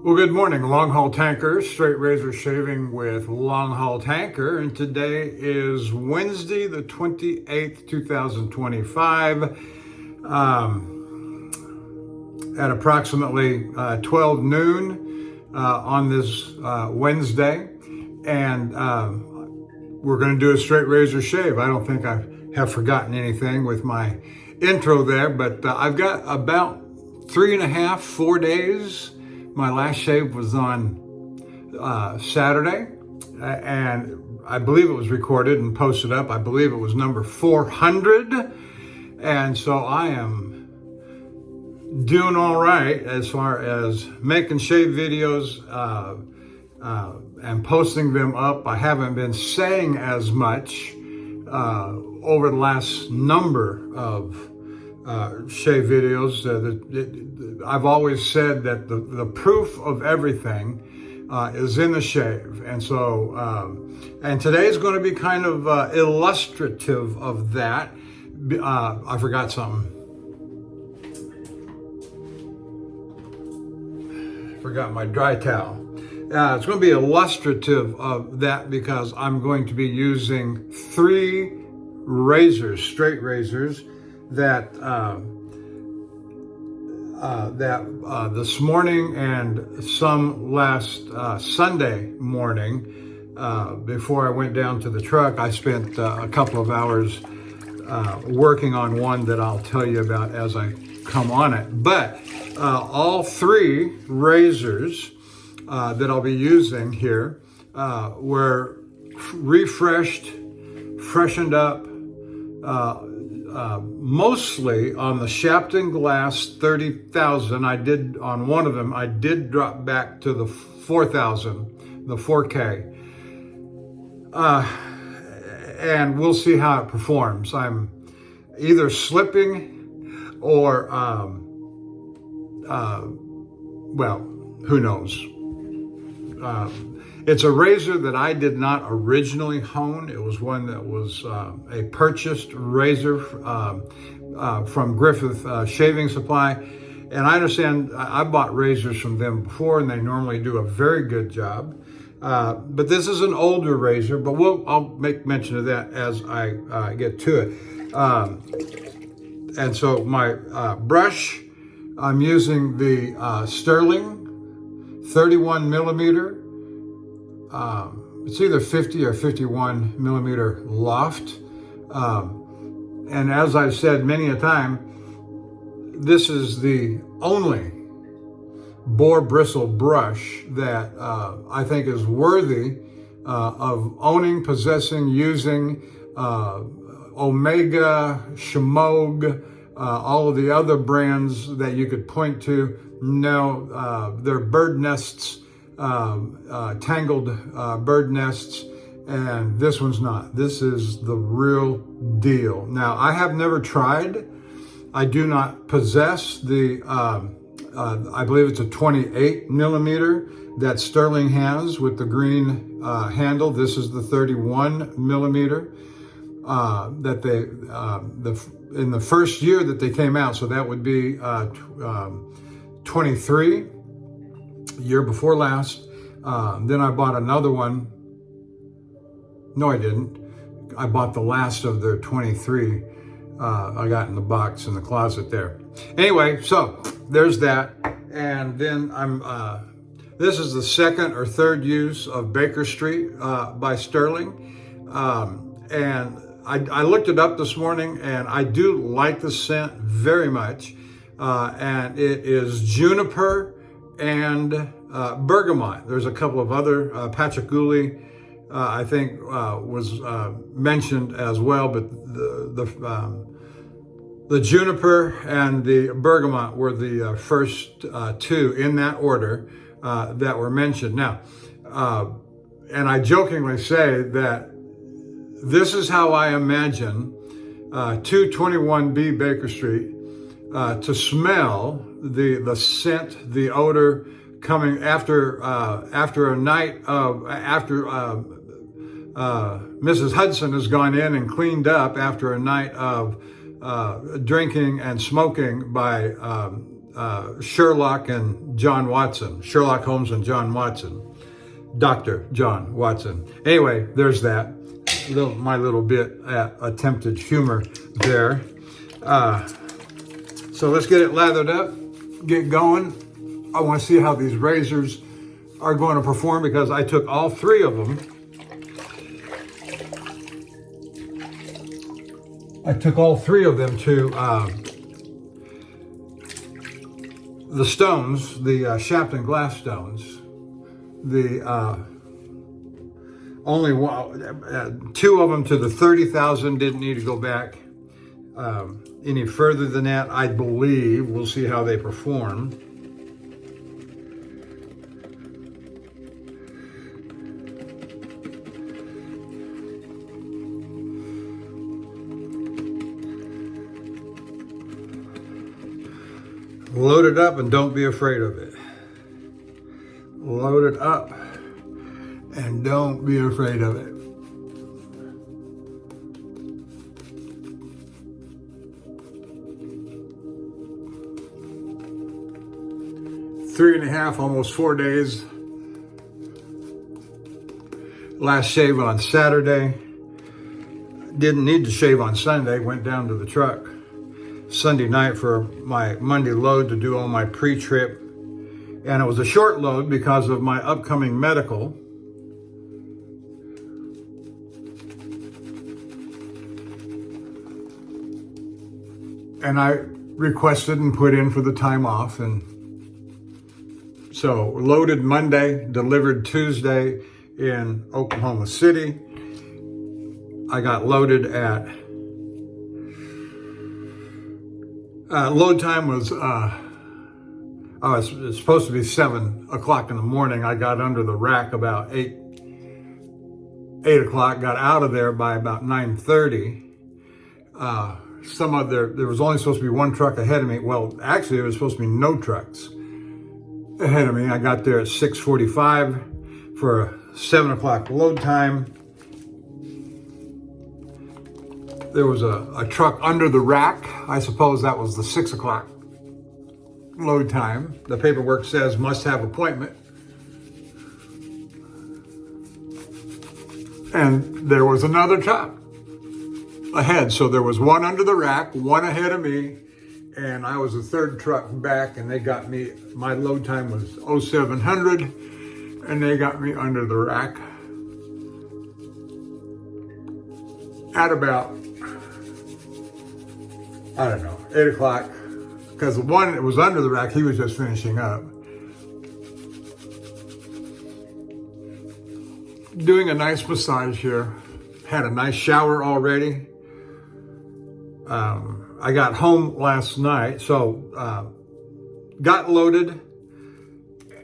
Well, good morning, Longhaultanker, straight razor shaving with Longhaultanker, and today is Wednesday, the 28th, 2025, at approximately 12 noon on this Wednesday, and we're going to do a straight razor shave. I don't think I have forgotten anything with my intro there, but I've got about 4 days. My last shave was on Saturday, and I believe it was recorded and posted up. I believe it was number 400, and so I am doing all right as far as making shave videos and posting them up. I haven't been saying as much over the last number of shave videos. I've always said that the proof of everything is in the shave, and so and today's going to be kind of illustrative of that. I forgot something. Forgot my dry towel. It's going to be illustrative of that because I'm going to be using 3 razors, straight razors, that this morning and some last Sunday morning, before I went down to the truck, I spent a couple of hours working on one that I'll tell you about as I come on it. But all 3 razors that I'll be using here were refreshed, freshened up, mostly on the Shapton Glass 30,000. I did, on one of them, I did drop back to the 4,000, the 4K. And we'll see how it performs. I'm either slipping or, well, who knows? It's a razor that I did not originally hone. It was one that was a purchased razor from Griffith Shaving Supply. And I understand I bought razors from them before, and they normally do a very good job. But this is an older razor, but I'll make mention of that as I get to it. And so my brush, I'm using the Sterling 31 millimeter. It's either 50 or 51 millimeter loft. And as I've said many a time, this is the only boar bristle brush that I think is worthy of owning, possessing, using. Omega, Shimogue, all of the other brands that you could point to. No, they're bird nests, tangled bird nests, and this one's not. This is the real deal. Now, I have never tried. I do not possess the, I believe it's a 28 millimeter that Sterling has with the green handle. This is the 31 millimeter that they, in the first year that they came out, so that would be 23, year before last. Then I bought another one. No, I didn't. I bought the last of their 23. I got in the box in the closet there. Anyway, so there's that. And then this is the 2nd or 3rd use of Baker Street by Sterling. And I looked it up this morning, and I do like the scent very much. And it is juniper and bergamot. There's a couple of other, patchouli, I think was mentioned as well, but the juniper and the bergamot were the first 2 in that order that were mentioned. Now, and I jokingly say that this is how I imagine 221B Baker Street to smell, the scent, the odor coming after a night of, after Mrs. Hudson has gone in and cleaned up after a night of drinking and smoking by Sherlock and John Watson, Sherlock Holmes and John Watson, Dr. John Watson. Anyway, there's that. My little bit at attempted humor there. So let's get it lathered up, get going. I want to see how these razors are going to perform because I took all three of them. I took all three of them to the stones, the Shapton glass stones. The only one, two of them to the 30,000, didn't need to go back any further than that, I believe. We'll see how they perform. Load it up and don't be afraid of it. Load it up and don't be afraid of it. Three and a half, almost 4 days. Last shave on Saturday. Didn't need to shave on Sunday, went down to the truck Sunday night for my Monday load to do all my pre-trip. And it was a short load because of my upcoming medical. And I requested and put in for the time off. And so loaded Monday, delivered Tuesday in Oklahoma City. I got loaded at, load time was, it's supposed to be 7 o'clock in the morning. I got under the rack about 8 o'clock, got out of there by about 9:30. There was only supposed to be one truck ahead of me. Well, actually, there was supposed to be no trucks ahead of me. I got there at 6:45 for a 7 o'clock load time. There was a truck under the rack. I suppose that was the 6 o'clock load time. The paperwork says must have appointment. And there was another truck ahead. So there was one under the rack, one ahead of me, and I was the third truck back, and they got me, my load time was 0700, and they got me under the rack at about, I don't know, 8 o'clock, because the one that was under the rack, he was just finishing up. Doing a nice massage here. Had a nice shower already. I got home last night, so got loaded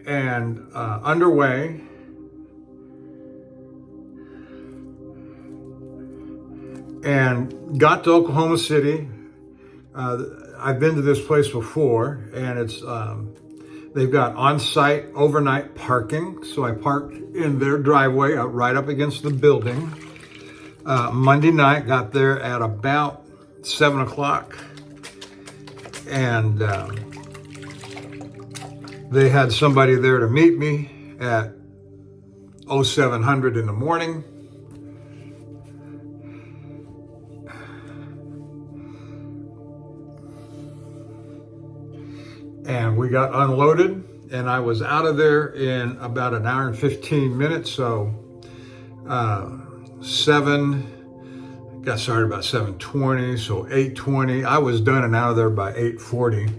and underway. And got to Oklahoma City. I've been to this place before, and it's they've got on-site overnight parking. So I parked in their driveway right up against the building. Monday night, got there at about 7 o'clock, and they had somebody there to meet me at 0700 in the morning. And we got unloaded, and I was out of there in about an hour and 15 minutes. So got started about 7:20, so 8:20. I was done and out of there by 8:40.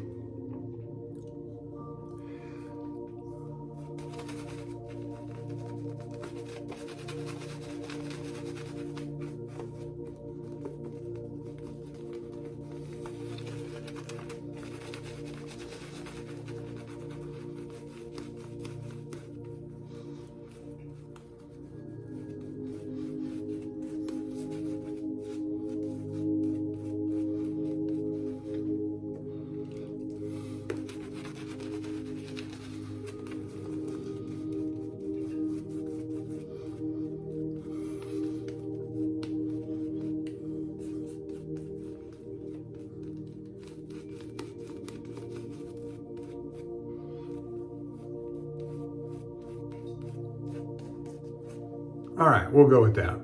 All right, we'll go with that.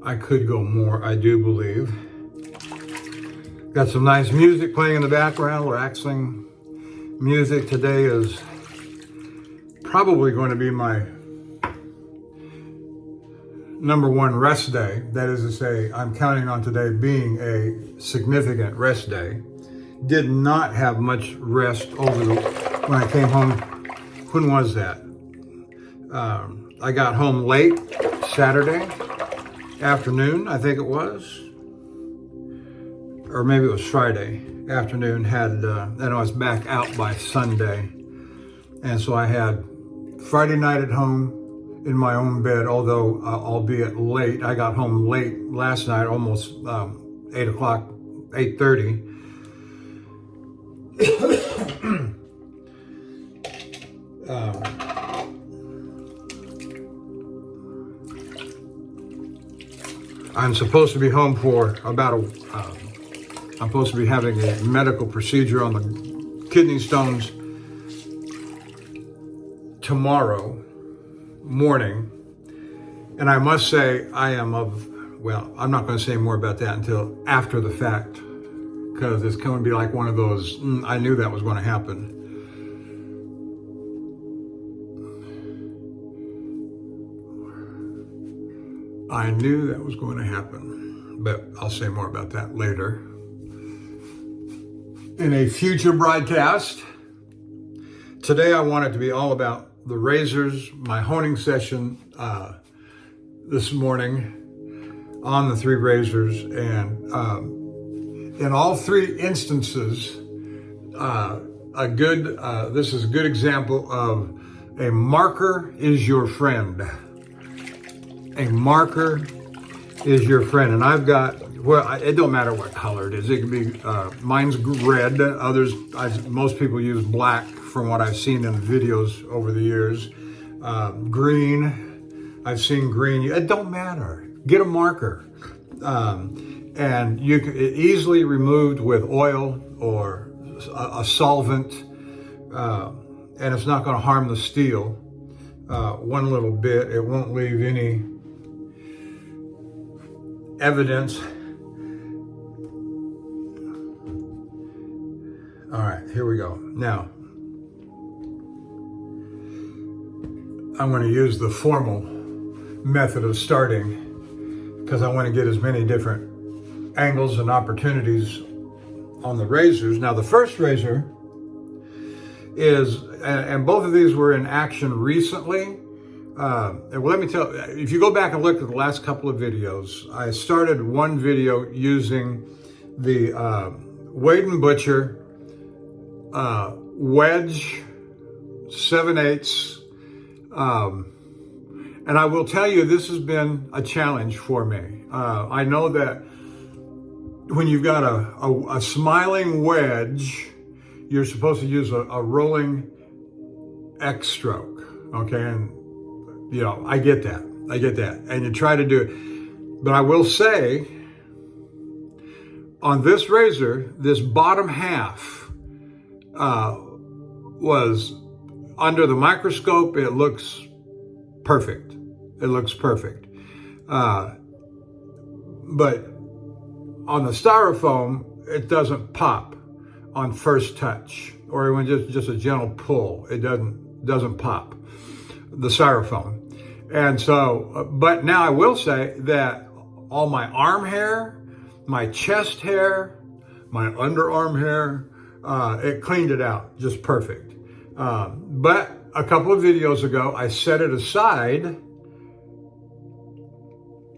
I could go more, I do believe. Got some nice music playing in the background, relaxing music. Today is probably going to be my #1 rest day. That is to say, I'm counting on today being a significant rest day. Did not have much rest when I came home. When was that? I got home late Saturday afternoon, I think it was. Or maybe it was Friday afternoon. And I was back out by Sunday. And so I had Friday night at home in my own bed, although albeit late. I got home late last night, almost 8 o'clock, 8:30. I'm supposed to be home for about I'm supposed to be having a medical procedure on the kidney stones tomorrow morning. And I must say, I'm not going to say more about that until after the fact, because it's going to be like one of those, I knew that was going to happen. I knew that was going to happen, but I'll say more about that later. In a future broadcast, today I want it to be all about the razors, my honing session this morning on the 3 razors. And in all 3 instances, this is a good example of a marker is your friend. A marker is your friend. And I've got, it don't matter what color it is. It can be, mine's red. Others, most people use black from what I've seen in videos over the years. Green, I've seen green. It don't matter. Get a marker. And you can easily removed with oil or a solvent. And it's not going to harm the steel one little bit. It won't leave any evidence. All right, here we go. Now, I'm going to use the formal method of starting because I want to get as many different angles and opportunities on the razors. Now, the first razor is, and both of these were in action recently. And let me tell you, if you go back and look at the last couple of videos, I started one video using the Wade & Butcher wedge 7/8. And I will tell you, this has been a challenge for me. I know that when you've got a smiling wedge, you're supposed to use a rolling X stroke, okay? And you know, I get that. And you try to do it. But I will say, on this razor, this bottom half was under the microscope. It looks perfect. But on the styrofoam, it doesn't pop on first touch, or when just a gentle pull. It doesn't pop, the styrofoam. And so, but now I will say that all my arm hair, my chest hair, my underarm hair, it cleaned it out just perfect. But a couple of videos ago, I set it aside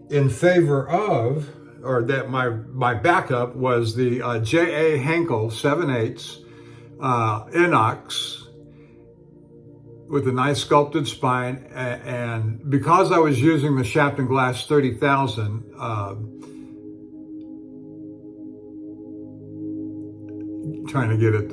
in favor of, or that my backup was the J.A. Henkel 7/8 inox with a nice sculpted spine. And because I was using the Shapton Glass 30,000, trying to get it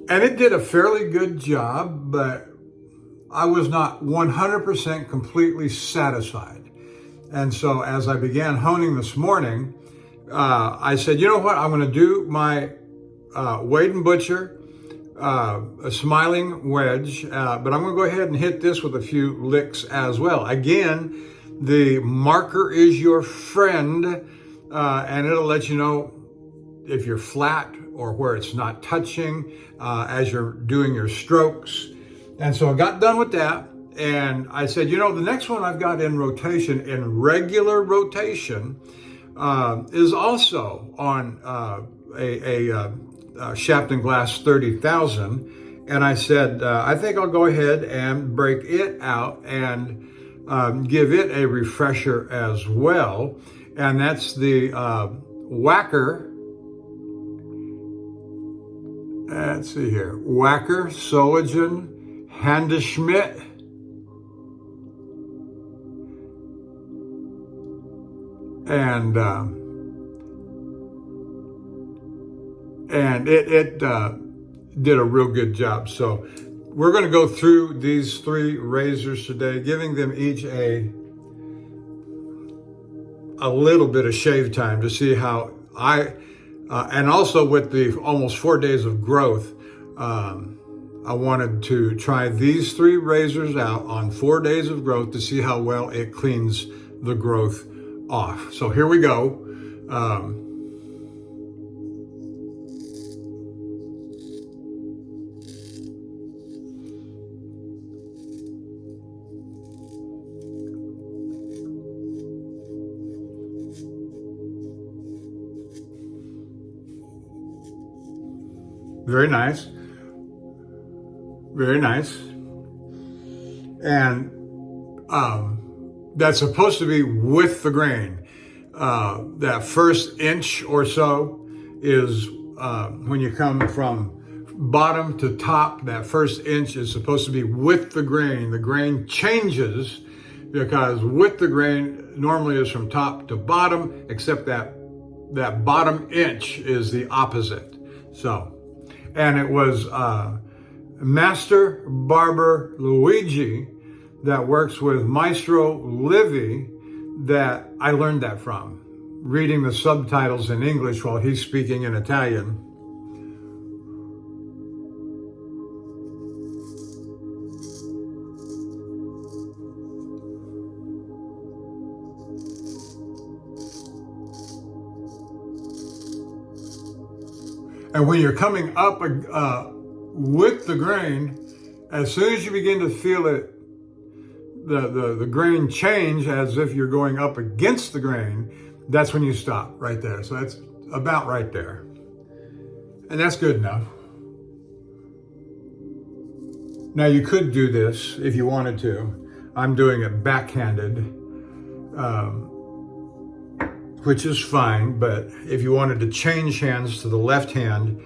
and it did a fairly good job, but I was not 100% completely satisfied. And so as I began honing this morning, I said, you know what, I'm going to do my Wade and Butcher, a smiling wedge, but I'm going to go ahead and hit this with a few licks as well. Again, the marker is your friend, and it'll let you know if you're flat or where it's not touching as you're doing your strokes. And so I got done with that, and I said, you know, the next one I've got in rotation, in regular rotation, is also on a Shapton Glass 30,000. And I said, I think I'll go ahead and break it out and give it a refresher as well. And that's the Wacker. Let's see here. Wacker, Soligen, Handeschmidt. And it did a real good job. So we're going to go through these 3 razors today, giving them each a little bit of shave time to see how and also with the almost 4 days of growth, I wanted to try these 3 razors out on 4 days of growth to see how well it cleans the growth off. So here we go. Very nice. Very nice. And that's supposed to be with the grain. That first inch or so is when you come from bottom to top, that first inch is supposed to be with the grain. The grain changes because with the grain normally is from top to bottom, except that bottom inch is the opposite. So, and it was Master Barber Luigi that works with Maestro Livy that I learned that from, reading the subtitles in English while he's speaking in Italian. And when you're coming up with the grain, as soon as you begin to feel it, the grain change as if you're going up against the grain, that's when you stop right there. So that's about right there. And that's good enough. Now you could do this if you wanted to. I'm doing it backhanded, which is fine, but if you wanted to change hands to the left hand,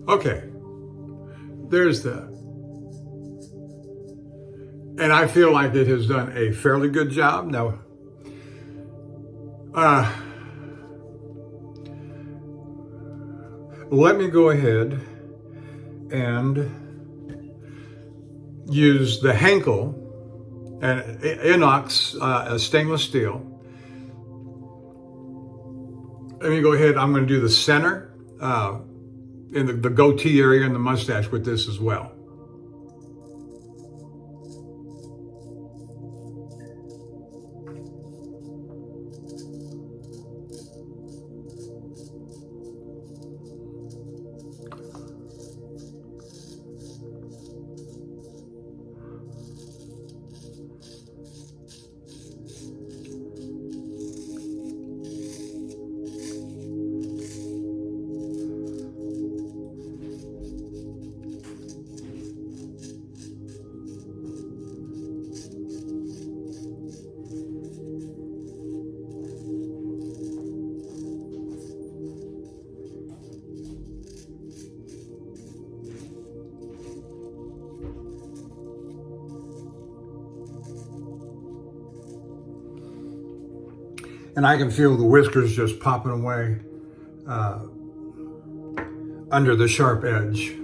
okay, there's that. And I feel like it has done a fairly good job. Now, let me go ahead and use the Henkel and inox stainless steel. Let me go ahead. I'm going to do the center in the goatee area and the mustache with this as well. And I can feel the whiskers just popping away under the sharp edge.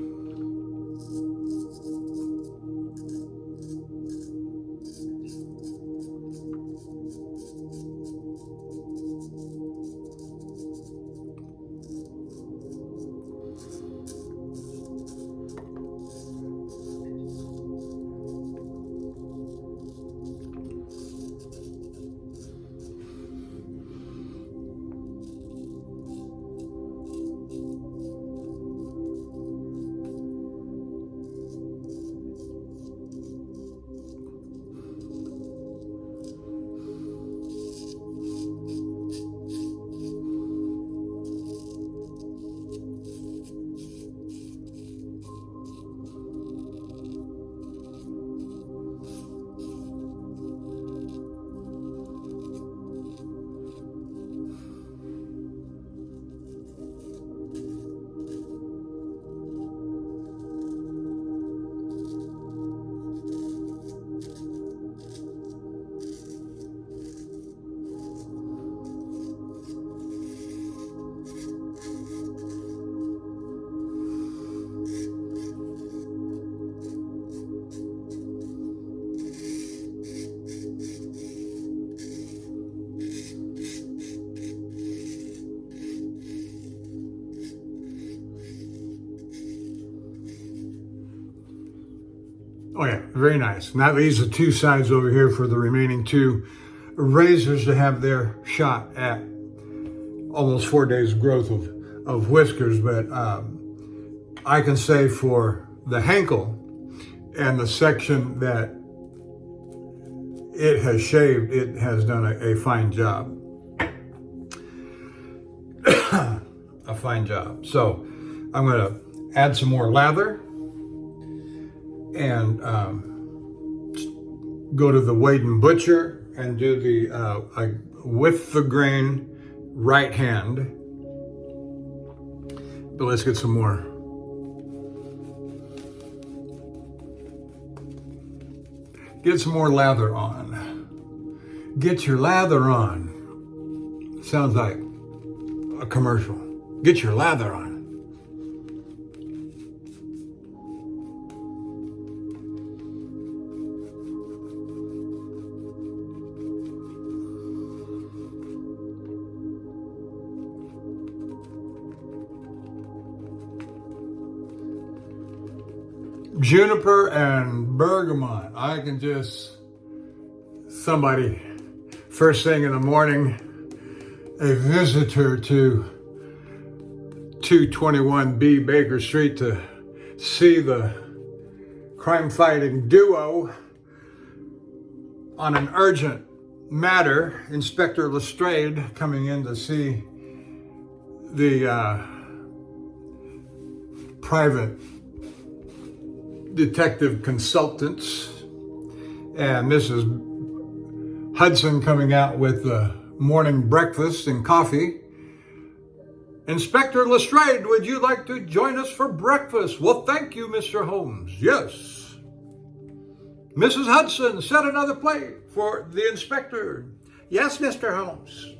Oh yeah, very nice. And that leaves the two sides over here for the remaining two razors to have their shot at almost 4 days growth of whiskers. But I can say for the Henkel and the section that it has shaved, it has done a fine job. A fine job. So I'm going to add some more lather and go to the Wade and Butcher and do the with the grain right hand. But let's get some more. Get some more lather on. Get your lather on. Sounds like a commercial. Get your lather on. Juniper and bergamot. I can just, somebody, first thing in the morning, a visitor to 221B Baker Street to see the crime-fighting duo on an urgent matter. Inspector Lestrade coming in to see the private detective consultants, and Mrs. Hudson coming out with the morning breakfast and coffee. Inspector Lestrade, would you like to join us for breakfast? Well, thank you, Mr. Holmes. Yes. Mrs. Hudson, set another plate for the inspector. Yes, Mr. Holmes.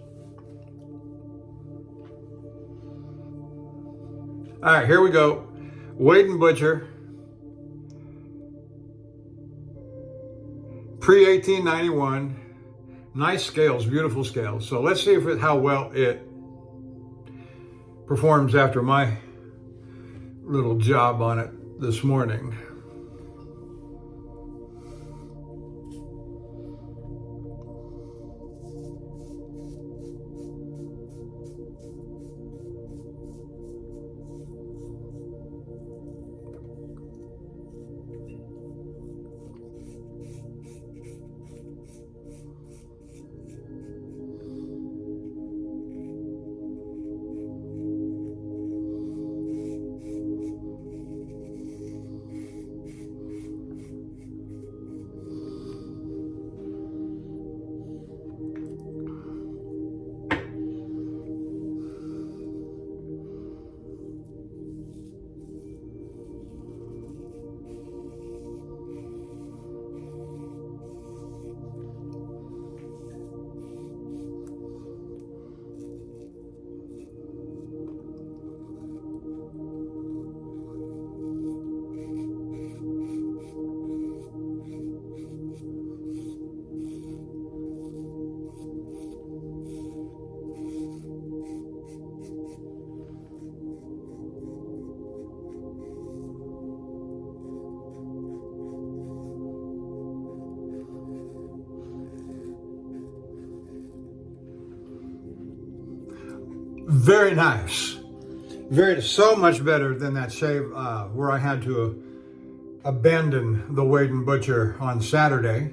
All right, here we go. Wade and Butcher. Pre-1891, nice scales, beautiful scales. So let's see how well it performs after my little job on it this morning. Very nice. So much better than that shave where I had to abandon the Wade and Butcher on Saturday.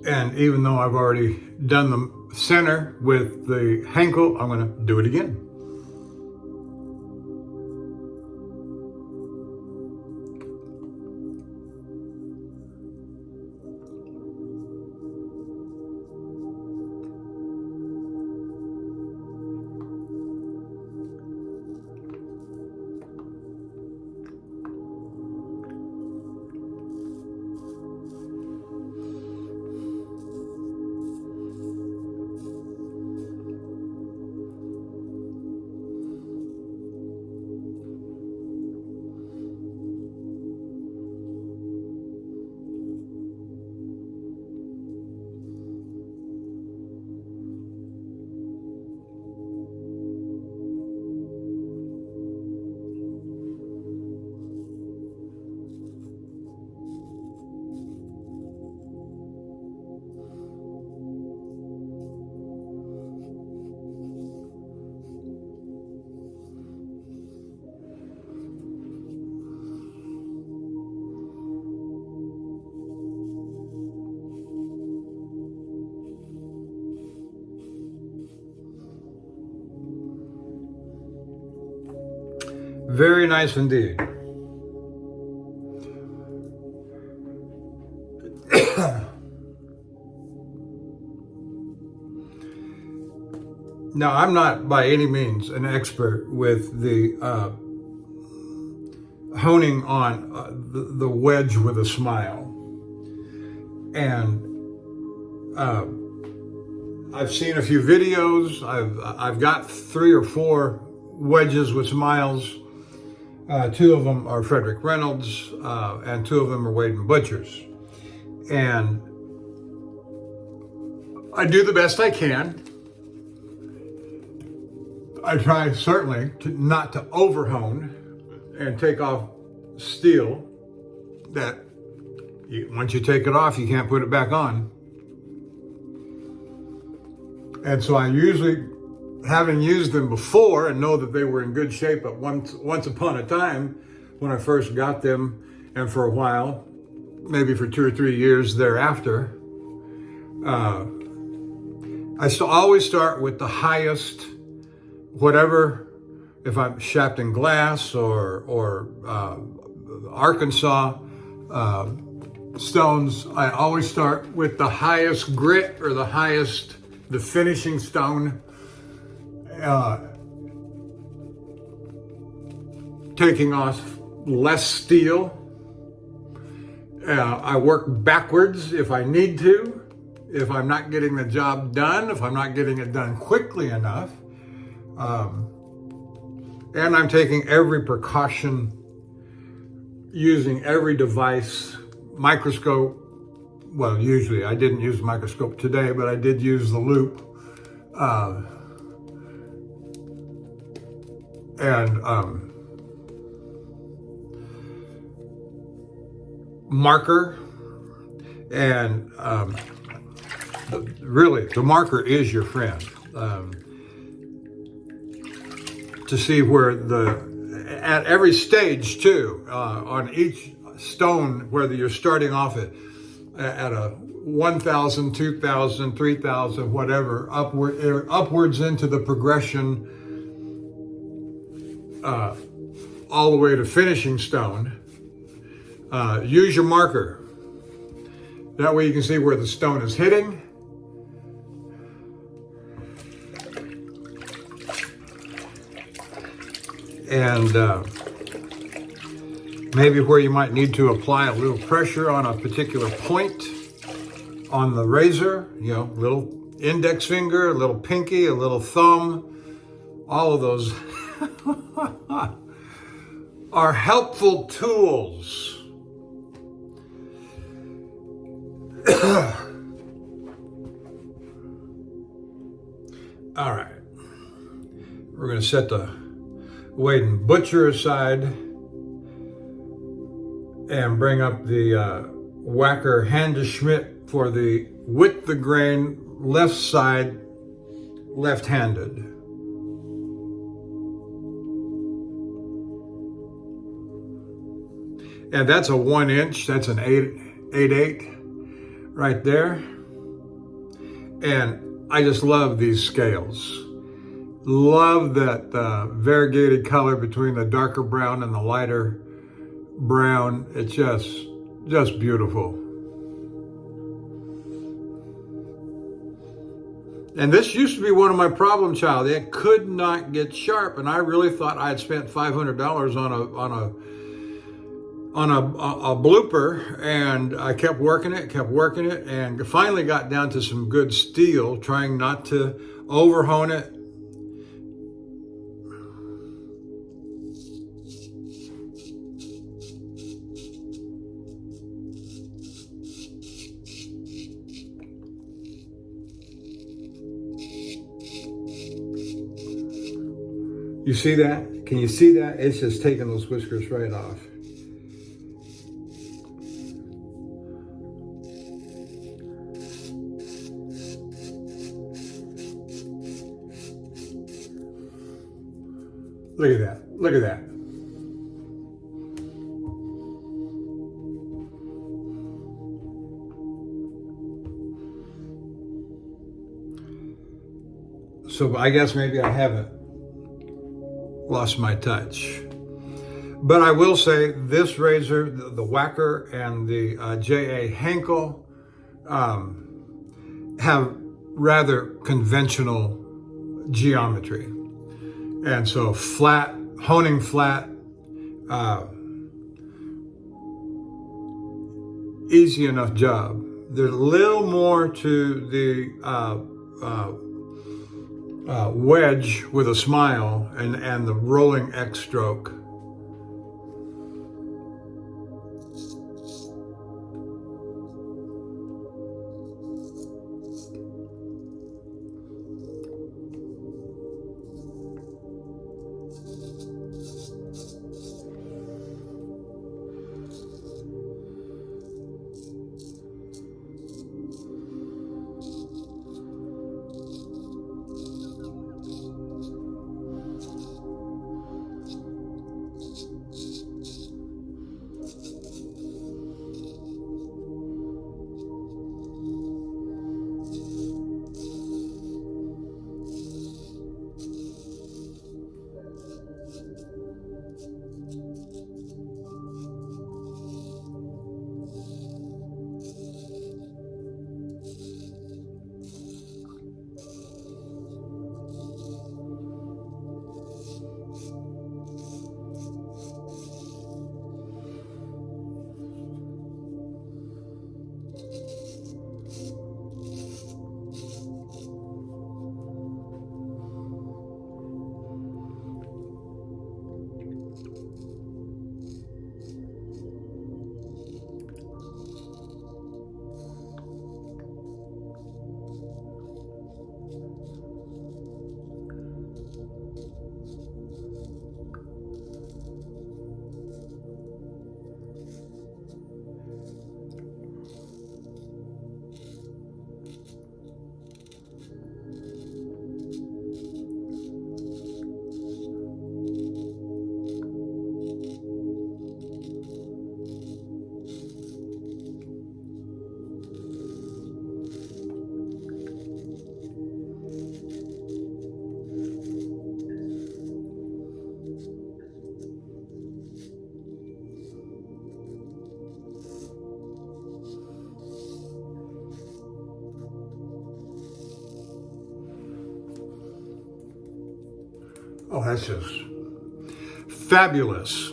And even though I've already done the center with the Henkel, I'm going to do it again. Very nice indeed. Now, I'm not by any means an expert with the honing on the wedge with a smile. And I've seen a few videos. I've got 3 or 4 wedges with smiles. 2 of them are Frederick Reynolds, and 2 of them are Wade and Butchers. And I do the best I can. I try certainly not to overhone and take off steel that once you take it off, you can't put it back on. And so I usually, having used them before and know that they were in good shape, but once upon a time when I first got them, and for a while, maybe for 2 or 3 years thereafter, I always start with the highest, whatever, if I'm shafting glass or Arkansas stones, I always start with the highest grit or the finishing stone. Taking off less steel. I work backwards if I need to, if I'm not getting the job done, if I'm not getting it done quickly enough. And I'm taking every precaution, using every device, microscope. Well, usually I didn't use the microscope today, but I did use the loop. And marker, and really the marker is your friend. To see where at every stage too, on each stone, whether you're starting off at a 1,000, 2,000, 3,000, whatever, upwards into the progression, all the way to finishing stone. Use your marker. That way you can see where the stone is hitting. And maybe where you might need to apply a little pressure on a particular point on the razor, little index finger, a little pinky, a little thumb, all of those are helpful tools. All right, we're going to set the Wade and Butcher aside. and bring up the Whacker Hand to Schmidt for the with the grain left side, left-handed. And that's a 1 inch, that's an 8/8 right there. And I just love these scales. Love that variegated color between the darker brown and the lighter brown. It's just beautiful. And this used to be one of my problem child. It could not get sharp, and I really thought I had spent $500 on a blooper, and I kept working it, and finally got down to some good steel, trying not to overhone it. You see that? Can you see that? It's just taking those whiskers right off. Look at that. Look at that. So I guess maybe I haven't lost my touch. But I will say this razor, the Whacker and the J.A. Henkel, have rather conventional geometry. And so flat, honing flat, easy enough job. There's a little more to the wedge with a smile and the rolling X stroke. Oh, that's just fabulous.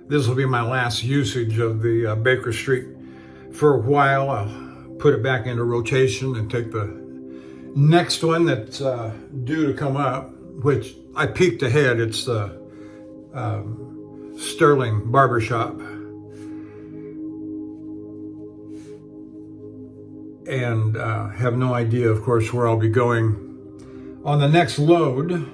This will be my last usage of the Baker Street for a while. I'll put it back into rotation and take the Next one that's due to come up, which I peeked ahead, it's the Sterling Barbershop. And have no idea, of course, where I'll be going on the next load.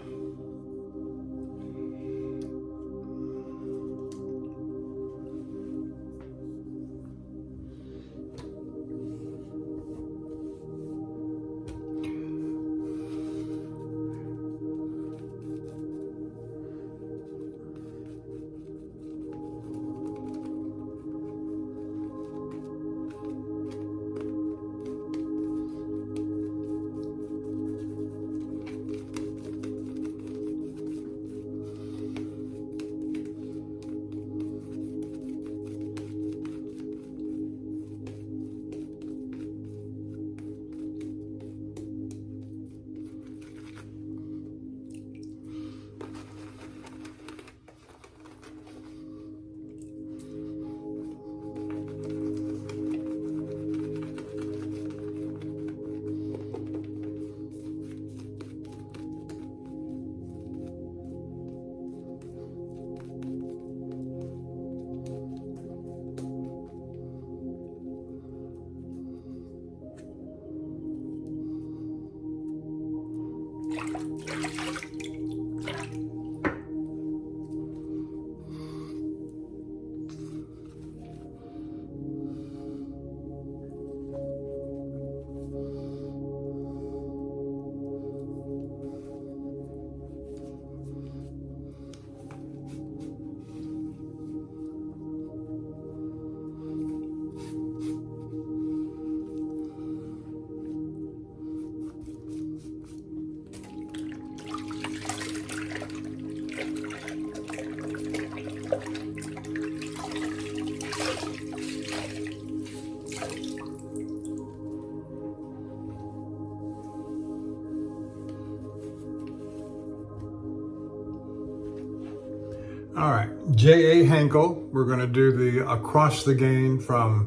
All right, J.A. Henkel. We're going to do the across the gain from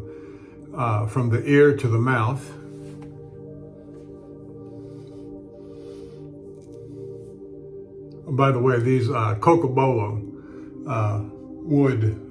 the ear to the mouth. By the way, these Cocobolo wood.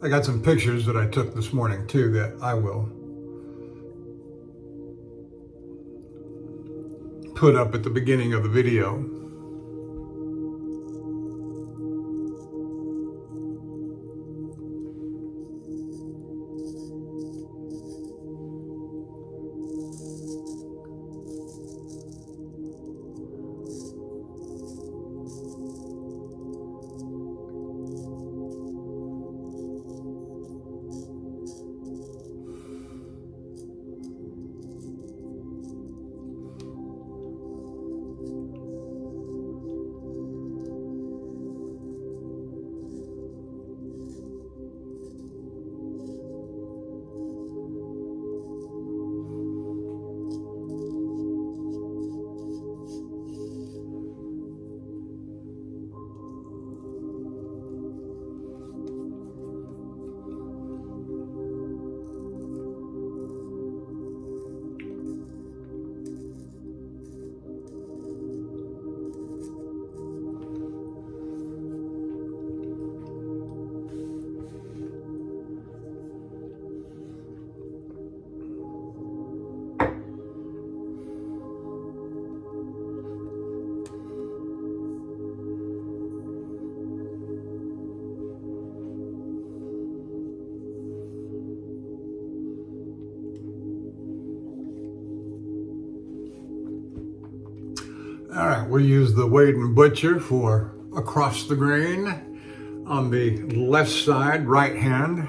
I got some pictures that I took this morning too that I will put up at the beginning of the video. All right, we'll use the Wade and Butcher for across the grain on the left side, right hand.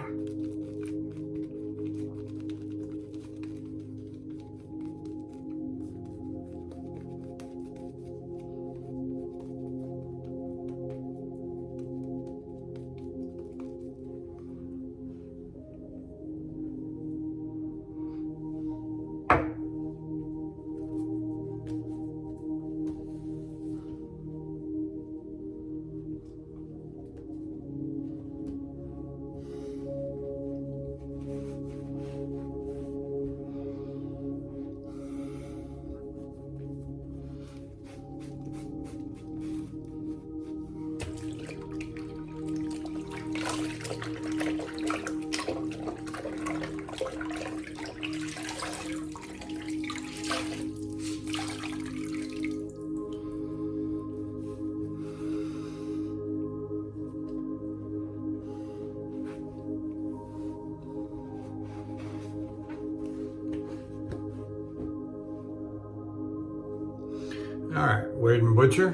All right, Wade and Butcher.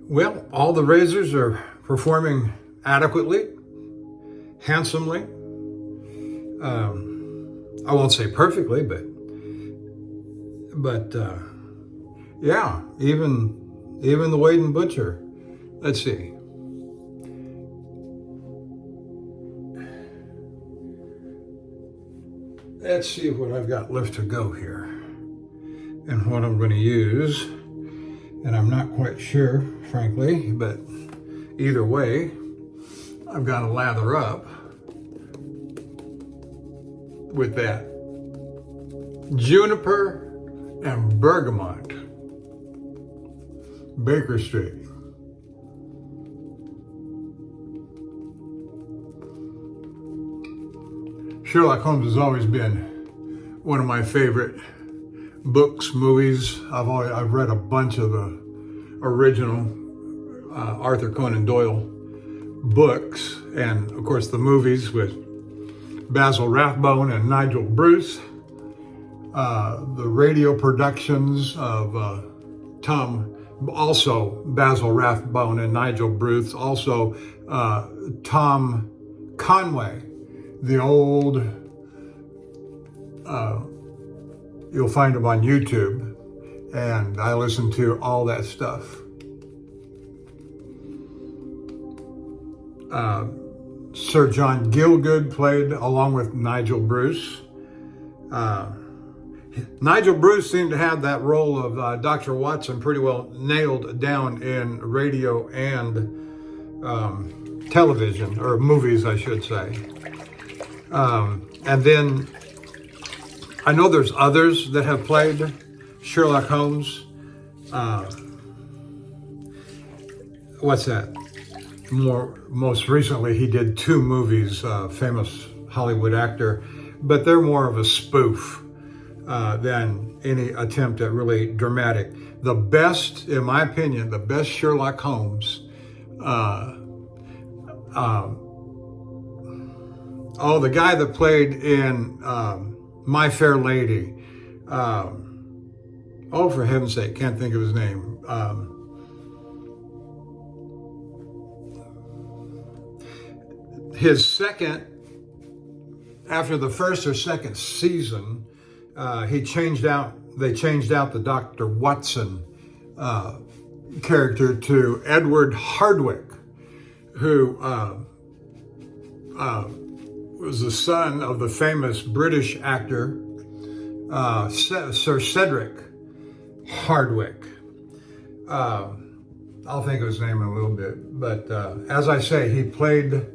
Well, all the razors are performing adequately, handsomely. I won't say perfectly, but yeah, even the Wade and Butcher. Let's see. Let's see what I've got left to go here and what I'm going to use. And I'm not quite sure, frankly, but either way, I've got to lather up with that juniper and bergamot, Baker Street. Sherlock Holmes has always been one of my favorite books, movies. I've read a bunch of the original Arthur Conan Doyle books, and of course the movies with Basil Rathbone and Nigel Bruce. The radio productions of also Basil Rathbone and Nigel Bruce, also Tom Conway, the old, you'll find him on YouTube, and I listen to all that stuff. Sir John Gielgud played along with Nigel Bruce. Nigel Bruce seemed to have that role of Dr. Watson pretty well nailed down in radio and television, or movies, I should say. And then I know there's others that have played Sherlock Holmes. What's that? Most recently, he did 2 movies, famous Hollywood actor, but they're more of a spoof than any attempt at really dramatic. The best, in my opinion, the best Sherlock Holmes, the guy that played in My Fair Lady, for heaven's sake, can't think of his name. His second, after the first or second season, they changed out the Dr. Watson character to Edward Hardwicke, who was the son of the famous British actor Sir Cedric Hardwicke. I'll think of his name in a little bit, but as I say, he played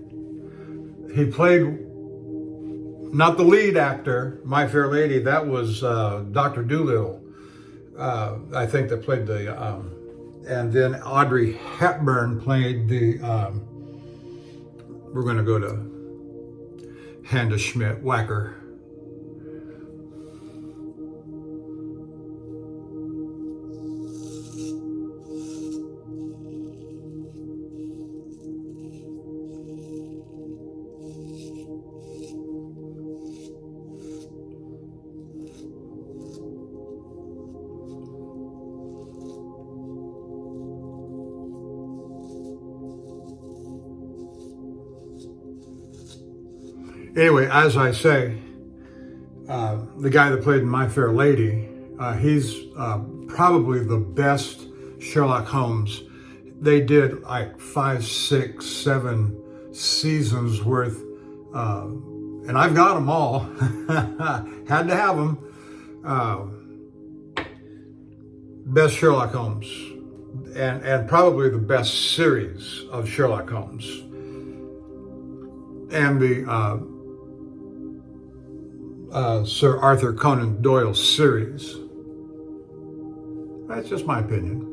not the lead actor, My Fair Lady. That was Dr. Dolittle, I think, that played the, and then Audrey Hepburn played the, we're going to go to Hannah Schmidt, Wacker. Anyway, as I say, the guy that played in My Fair Lady, he's probably the best Sherlock Holmes. They did like 5, 6, 7 seasons worth, and I've got them all. Had to have them. Best Sherlock Holmes, and probably the best series of Sherlock Holmes. And the Sir Arthur Conan Doyle series. That's just my opinion.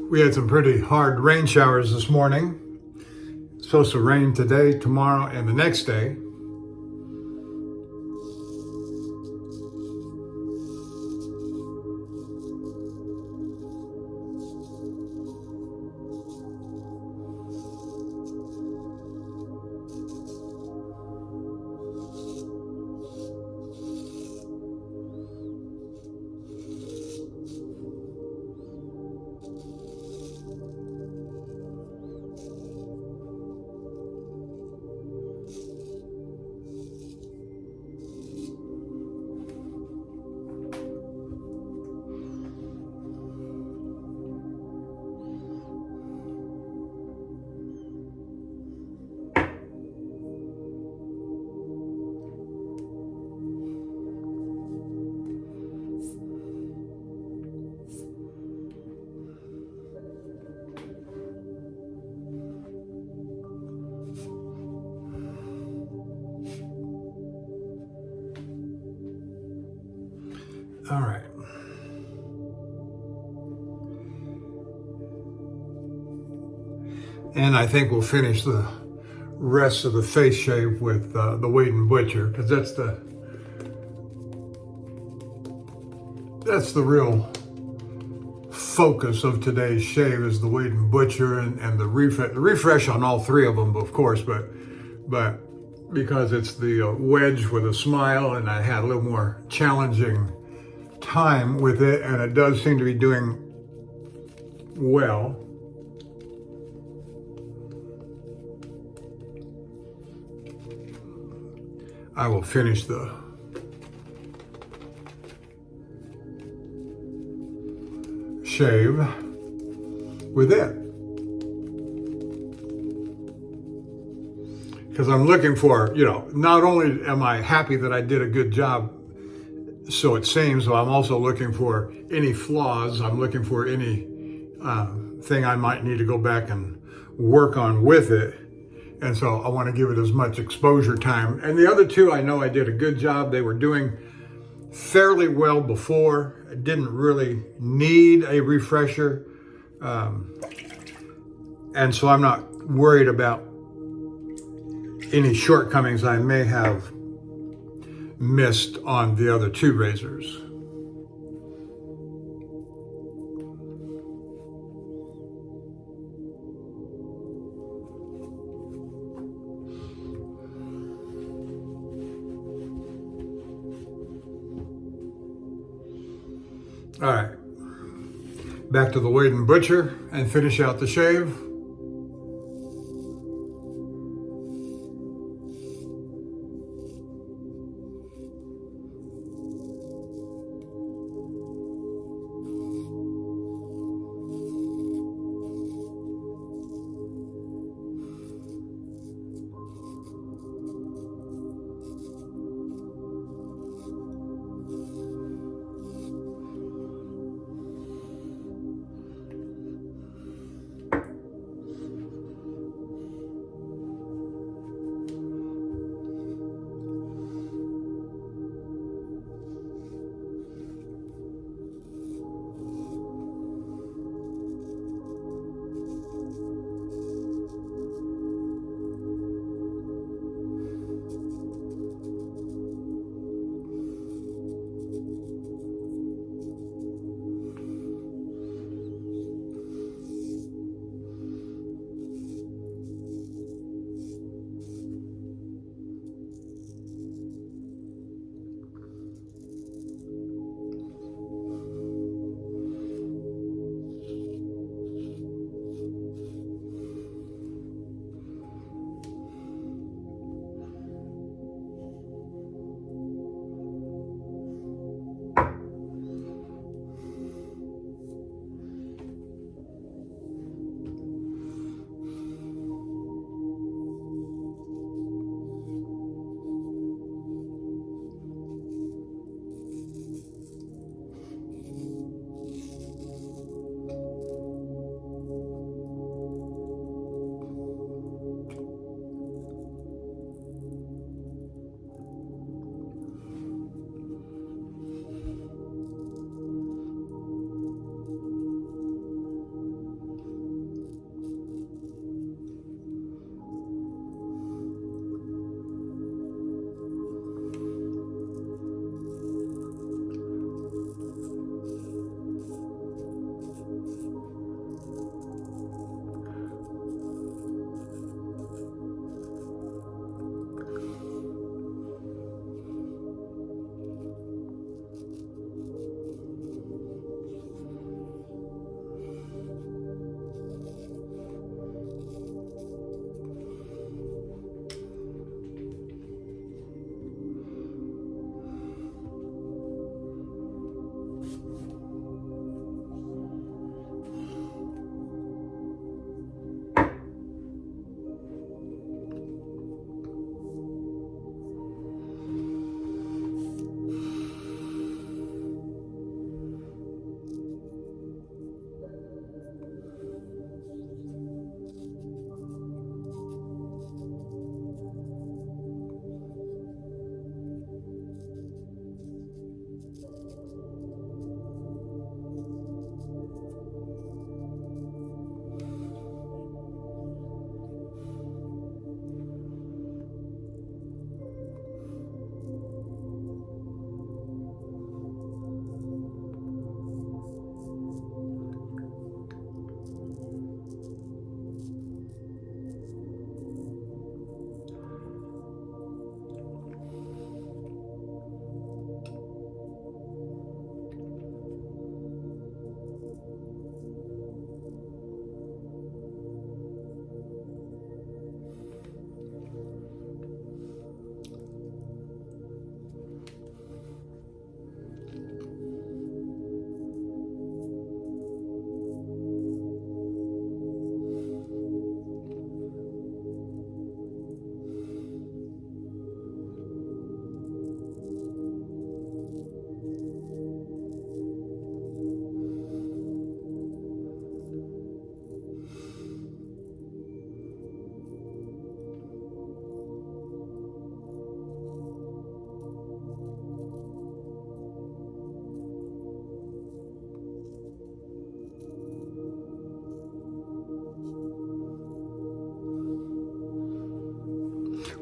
We had some pretty hard rain showers this morning. It's supposed to rain today, tomorrow, and the next day. All right. And I think we'll finish the rest of the face shave with the Weight and Butcher, because that's the real focus of today's shave is the Weight and Butcher and the refresh on all three of them, of course, but because it's the wedge with a smile, and I had a little more challenging time with it, and it does seem to be doing well. I will finish the shave with it, because I'm looking for, not only am I happy that I did a good job, so it seems, but I'm also looking for any flaws. I'm looking for any thing I might need to go back and work on with it. And so I want to give it as much exposure time. And the other two, I know I did a good job. They were doing fairly well before. I didn't really need a refresher. And so I'm not worried about any shortcomings I may have missed on the other two razors. All right, back to the Weight and Butcher and finish out the shave.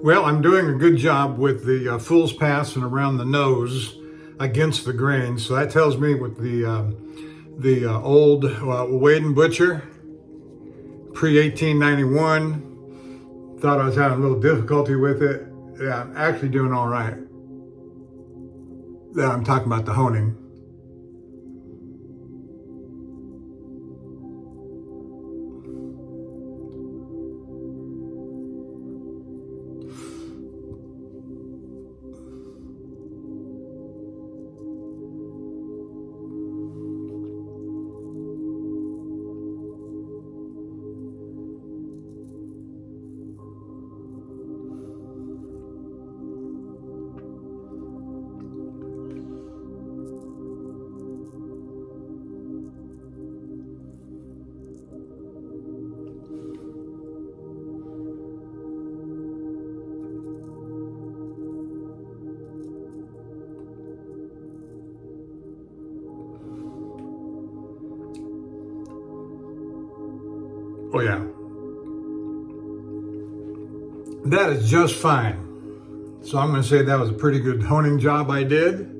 Well, I'm doing a good job with the fool's pass and around the nose against the grain. So that tells me with the old Wade and Butcher, pre-1891, thought I was having a little difficulty with it. Yeah, I'm actually doing all right. Yeah, I'm talking about the honing. Oh yeah, that is just fine. So I'm going to say that was a pretty good honing job I did.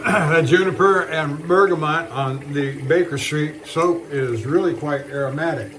That juniper and bergamot on the Baker Street soap is really quite aromatic.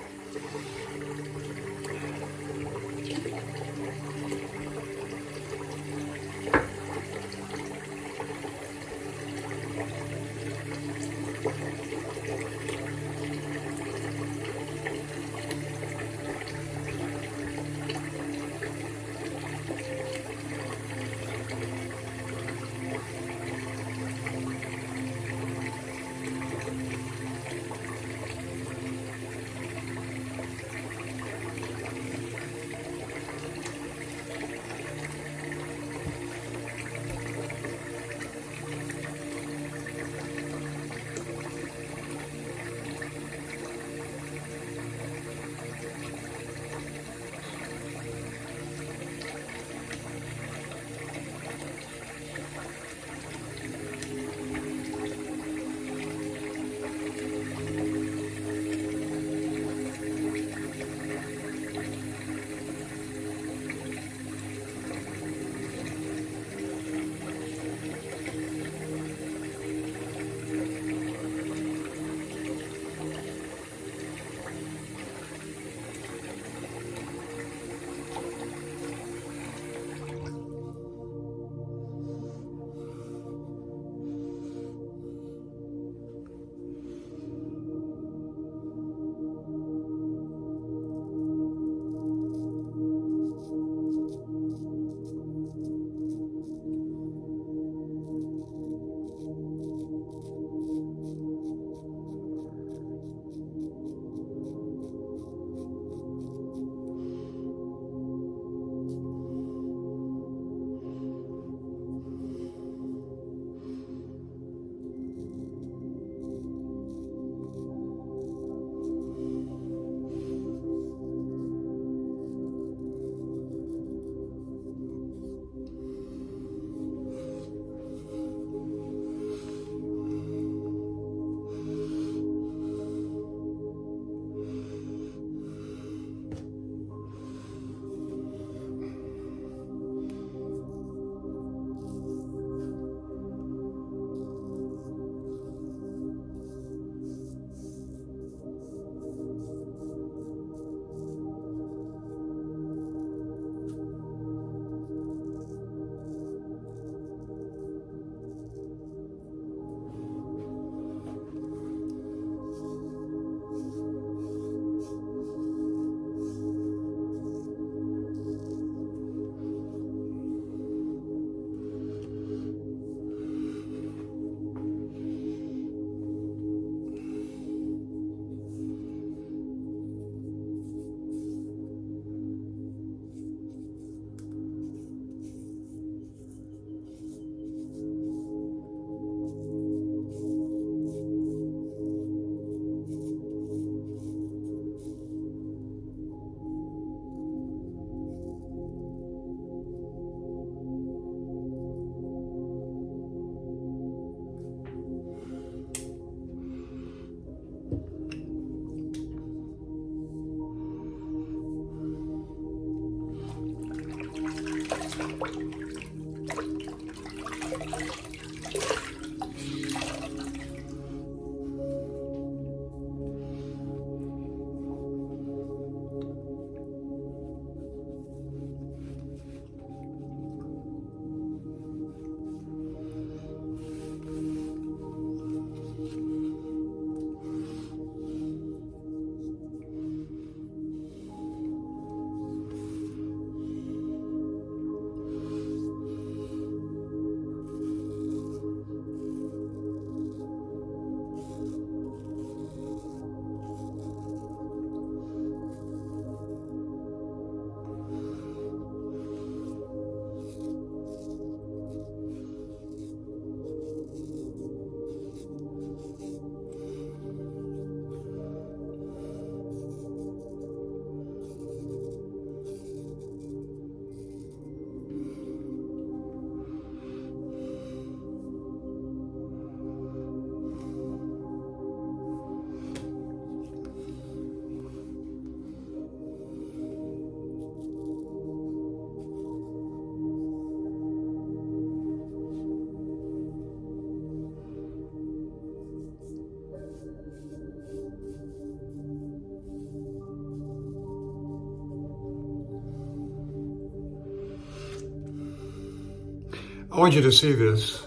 I want you to see this.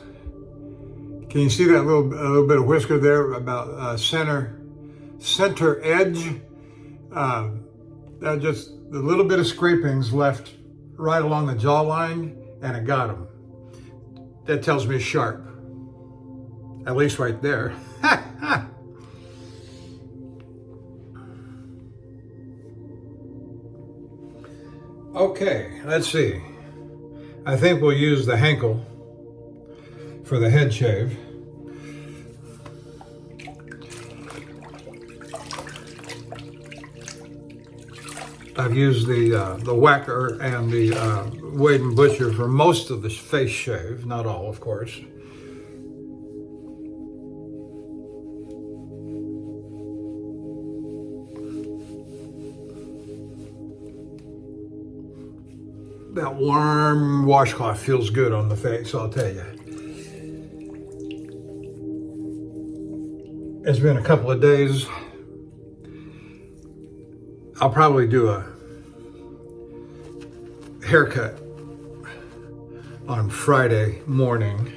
Can you see that a little bit of whisker there about center edge? That just the little bit of scrapings left right along the jawline, and it got them. That tells me sharp, at least right there. Okay, let's see. I think we'll use the Henkel for the head shave. I've used the Whacker and the Wade and Butcher for most of the face shave, not all, of course. That warm washcloth feels good on the face, I'll tell you. It's been a couple of days. I'll probably do a haircut on Friday morning.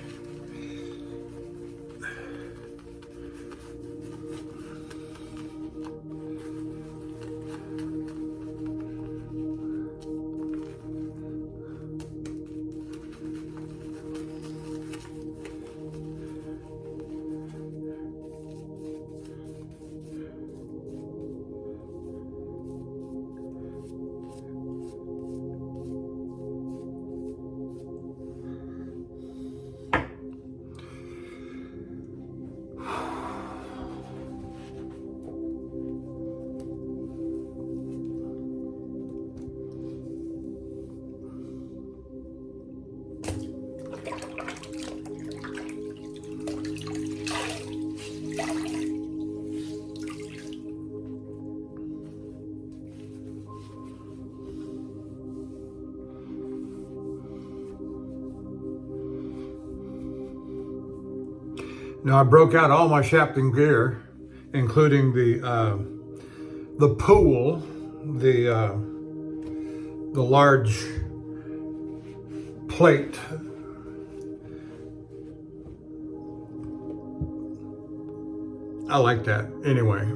Now I broke out all my Shapton gear, including the pool, the large plate. I like that anyway.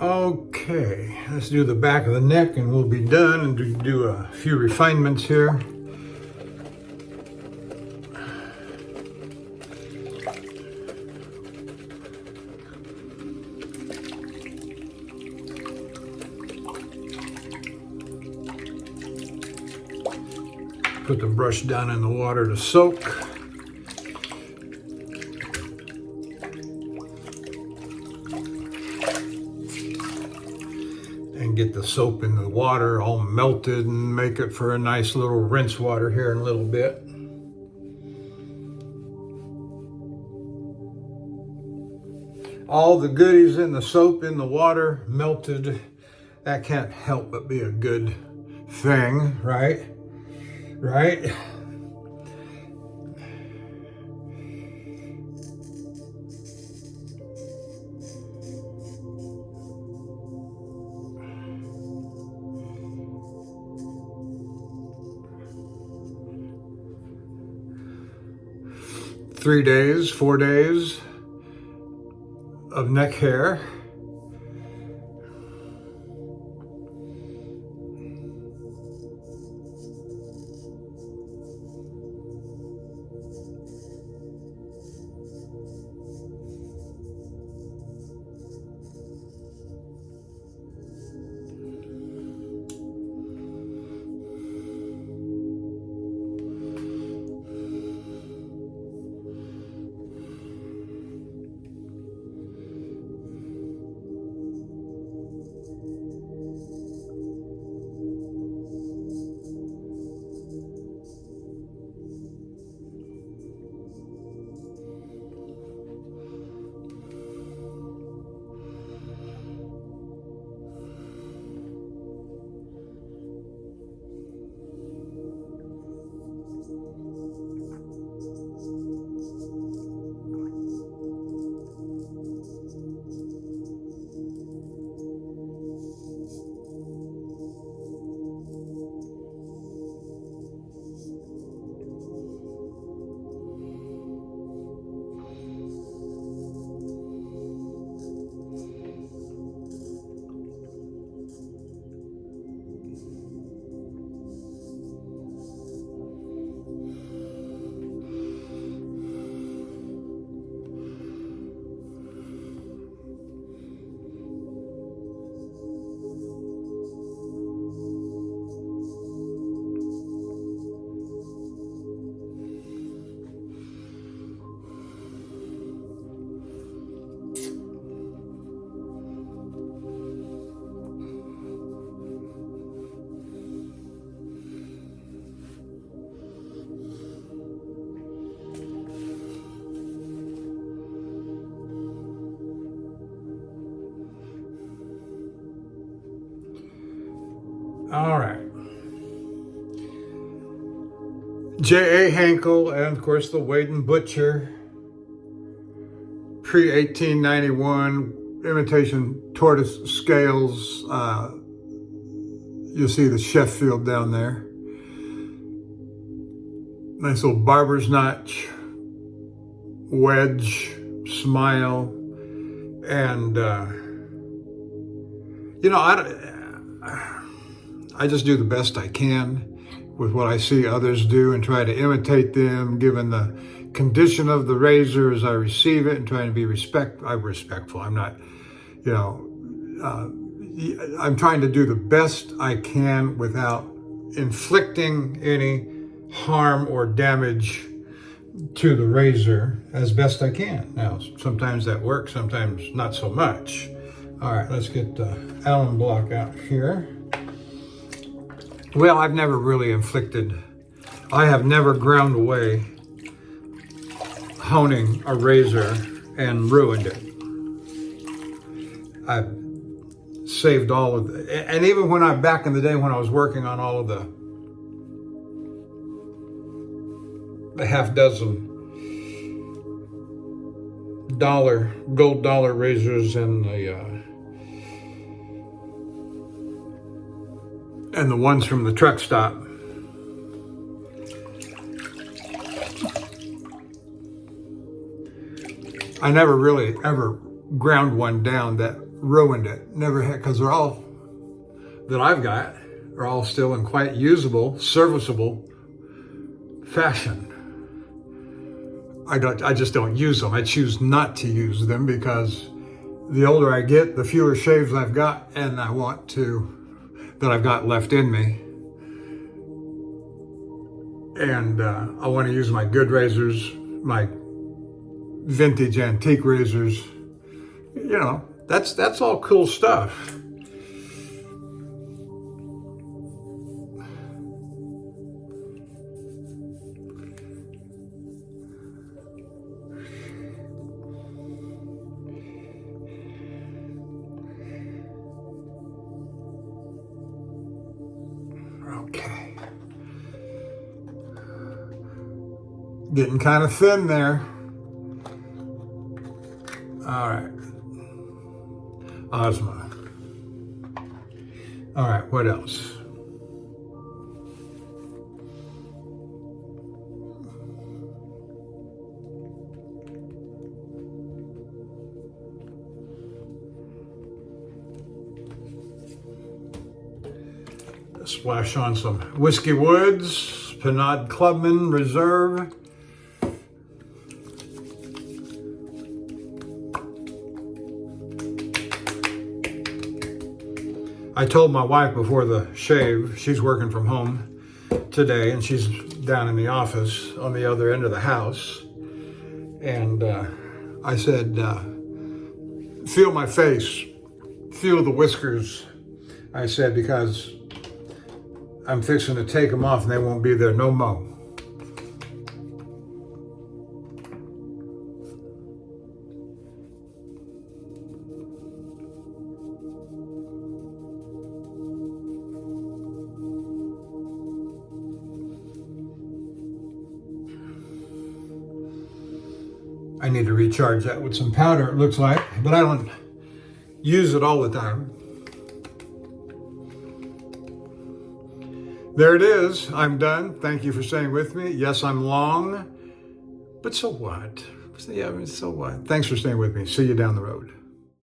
Okay, let's do the back of the neck and we'll be done and do a few refinements here. Put the brush down in the water to soak. And get the soap in the water all melted and make it for a nice little rinse water here in a little bit. All the goodies in the soap in the water melted. That can't help but be a good thing, right? Right? Three days, 4 days of neck hair. All right. J.A. Henkel and, of course, the Wade and Butcher. Pre-1891 imitation tortoise scales. You'll see the Sheffield down there. Nice little barber's notch, wedge, smile, and you know, I just do the best I can with what I see others do and try to imitate them, given the condition of the razor as I receive it, and trying to be respectful. I'm not, you know, I'm trying to do the best I can without inflicting any harm or damage to the razor as best I can. Now, sometimes that works, sometimes not so much. All right, let's get the Allen block out here. Well, I've never really I have never ground away honing a razor and ruined it. I've saved all of it. And even back in the day when I was working on all of the half dozen gold dollar razors and the ones from the truck stop. I never really ever ground one down that ruined it. Never had, because they're all that I've got are all still in quite usable, serviceable fashion. I just don't use them. I choose not to use them because the older I get, the fewer shaves I've got, and that I've got left in me. And I want to use my good razors, my vintage antique razors. You know, that's all cool stuff. Okay. Getting kind of thin there. All right. Ozma. All right, what else? Splash on some Whiskey Woods, Pinard Clubman Reserve. I told my wife before the shave, she's working from home today and she's down in the office on the other end of the house. And I said, feel my face, feel the whiskers. I said, because I'm fixing to take them off and they won't be there no more. I need to recharge that with some powder, it looks like, but I don't use it all the time. There it is. I'm done. Thank you for staying with me. Yes, I'm long, but so what? Yeah, so what? Thanks for staying with me. See you down the road.